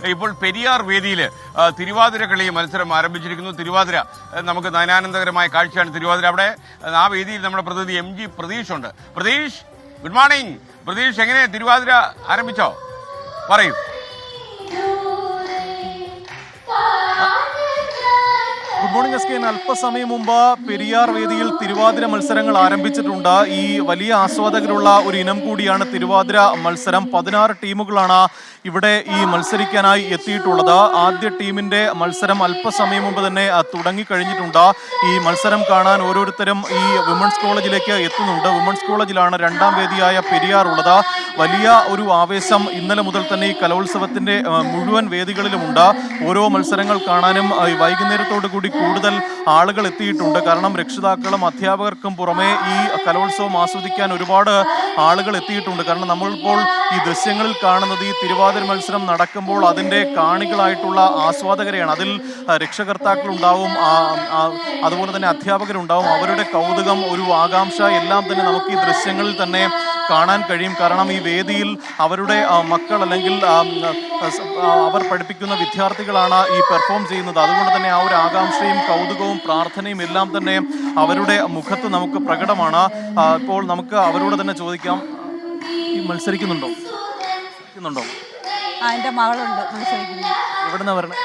ഇപ്പോൾ പെരിയാർ വേദിയിൽ തിരുവാതിര കളി മത്സരം ആരംഭിച്ചിരിക്കുന്നു. തിരുവാതിര നമുക്ക് നയനാനന്ദകരമായ കാഴ്ചയാണ് തിരുവാതിര. അവിടെ ആ വേദിയിൽ നമ്മുടെ പ്രതിനിധി MG പ്രതീഷ് ഉണ്ട്. Pratheesh, good morning. പ്രതീഷ്, എങ്ങനെ തിരുവാതിര ആരംഭിച്ചോ? പറയൂ. Good morning S K. അല്പസമയം മുമ്പ് പെരിയാർ വേദിയിൽ തിരുവാതിര മത്സരങ്ങൾ ആരംഭിച്ചിട്ടുണ്ട്. ഈ വലിയ ആസ്വാദകരുള്ള ഒരു ഇനം കൂടിയാണ് തിരുവാതിര മത്സരം. 16 ടീമുകളാണ് ഇവിടെ ഈ മത്സരിക്കാനായി എത്തിയിട്ടുള്ളത്. ആദ്യ ടീമിന്റെ മത്സരം അല്പസമയം മുമ്പ് തന്നെ തുടങ്ങിക്കഴിഞ്ഞിട്ടുണ്ട്. ഈ മത്സരം കാണാൻ ഓരോരുത്തരും ഈ വിമൻസ് കോളേജിലേക്ക് എത്തുന്നുണ്ട്. വിമൻസ് കോളേജിലാണ് രണ്ടാം വേദിയായ പെരിയാർ ഉള്ളത്. വലിയ ഒരു ആവേശം ഇന്നലെ മുതൽ തന്നെ ഈ കലോത്സവത്തിന്റെ മുഴുവൻ വേദികളിലുമുണ്ട്. ഓരോ മത്സരങ്ങൾ കാണാനും വൈകുന്നേരത്തോടു കൂടി കൂടുതൽ ആളുകൾ എത്തിയിട്ടുണ്ട്. കാരണം രക്ഷിതാക്കളും അധ്യാപകർക്കും പുറമെ ഈ കലോത്സവം ആസ്വദിക്കാൻ ഒരുപാട് ആളുകൾ എത്തിയിട്ടുണ്ട്. കാരണം നമ്മളിപ്പോൾ ഈ ദൃശ്യങ്ങളിൽ കാണുന്നത് ഈ തിരുവാതിര മത്സരം നടക്കുമ്പോൾ അതിൻ്റെ കാണികളായിട്ടുള്ള ആസ്വാദകരെയാണ്. അതിൽ രക്ഷകർത്താക്കളുണ്ടാവും, അതുപോലെ തന്നെ അധ്യാപകരുണ്ടാവും. അവരുടെ കൗതുകം, ഒരു ആകാംക്ഷ എല്ലാം തന്നെ നമുക്ക് ഈ ദൃശ്യങ്ങളിൽ തന്നെ കാണാൻ കഴിയും. കാരണം ഈ വേദിയിൽ അവരുടെ മക്കൾ അല്ലെങ്കിൽ അവർ പഠിപ്പിക്കുന്ന വിദ്യാർത്ഥികളാണ് ഈ പെർഫോം ചെയ്യുന്നത്. അതുകൊണ്ട് തന്നെ ആ ഒരു ആകാംക്ഷയും കൗതുകവും പ്രാർത്ഥനയും എല്ലാം തന്നെ അവരുടെ മുഖത്ത് നമുക്ക് പ്രകടമാണ്. ഇപ്പോൾ നമുക്ക് അവരോട് തന്നെ ചോദിക്കാം, ഈ മത്സരിക്കുന്നുണ്ടോ? എൻ്റെ മകളുണ്ട് മത്സരിക്കുന്നു. എവിടുന്നാ വരണേ?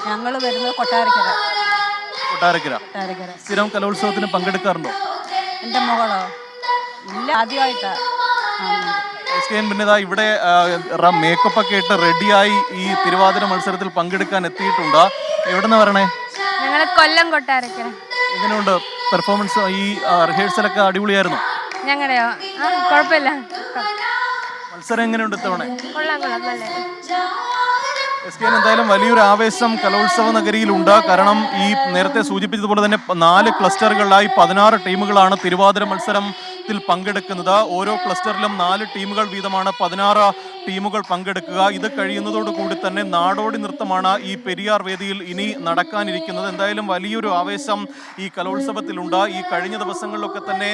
ഞങ്ങൾ വരുന്നത് കൊട്ടാരക്കര. സ്ഥിരം കലോത്സവത്തിന് പങ്കെടുക്കാറുണ്ടോ? എൻ്റെ മകളോ? ഇല്ല, ആദ്യമായിട്ടാ. പിന്നെ ഇവിടെ മേക്കപ്പ് ഒക്കെ ഇട്ട് റെഡിയായി ഈ തിരുവാതിര മത്സരത്തിൽ പങ്കെടുക്കാൻ എത്തിയിട്ടുണ്ട്. എവിടുന്നാ വരണേ? ഞങ്ങൾ കൊല്ലം കൊട്ടാരക്കര. എങ്ങനെയുണ്ട് പെർഫോമൻസ്? ഈ റിഹേഴ്സലൊക്കെ അടിപൊളിയായിരുന്നു? ഞങ്ങളുടെയോ? കുഴപ്പമില്ല. മത്സരം എങ്ങനെയുണ്ട് ഇത്തവണ? കൊള്ളാം. എന്തായാലും വലിയൊരു ആവേശം കലോത്സവ നഗരിയിലുണ്ട്. കാരണം ഈ നേരത്തെ സൂചിപ്പിച്ചതുപോലെ തന്നെ 4 ക്ലസ്റ്ററുകളിലായി 16 ടീമുകളാണ് തിരുവാതിര മത്സരത്തിൽ പങ്കെടുക്കുന്നത്. ഓരോ ക്ലസ്റ്ററിലും 4 ടീമുകൾ വീതമാണ് 16 ടീമുകൾ പങ്കെടുക്കുക. ഇത് കഴിയുന്നതോടുകൂടി തന്നെ നാടോടി നൃത്തമാണ് ഈ പെരിയാർ വേദിയിൽ ഇനി നടക്കാനിരിക്കുന്നത്. എന്തായാലും വലിയൊരു ആവേശം ഈ കലോത്സവത്തിലുണ്ട്. ഈ കഴിഞ്ഞ ദിവസങ്ങളിലൊക്കെ തന്നെ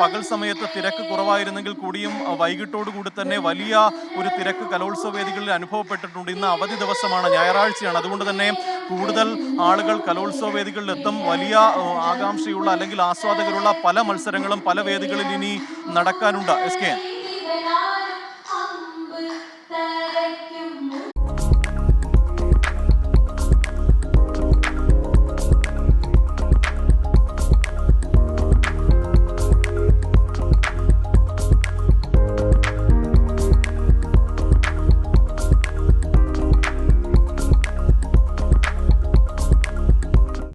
പകൽ സമയത്ത് തിരക്ക് കുറവായിരുന്നെങ്കിൽ കൂടിയും വൈകിട്ടോടുകൂടി തന്നെ വലിയ ഒരു തിരക്ക് കലോത്സവ വേദികളിൽ അനുഭവപ്പെട്ടിട്ടുണ്ട്. ഇന്ന് അവധി ദിവസമാണ്, ഞായറാഴ്ചയാണ്. അതുകൊണ്ട് തന്നെ കൂടുതൽ ആളുകൾ കലോത്സവ വേദികളിലെത്തും. വലിയ ആകാംക്ഷയുള്ള അല്ലെങ്കിൽ ആസ്വാദകരുള്ള പല മത്സരങ്ങളും പല വേദികളിൽ ഇനി നടക്കാനുണ്ട്. SK.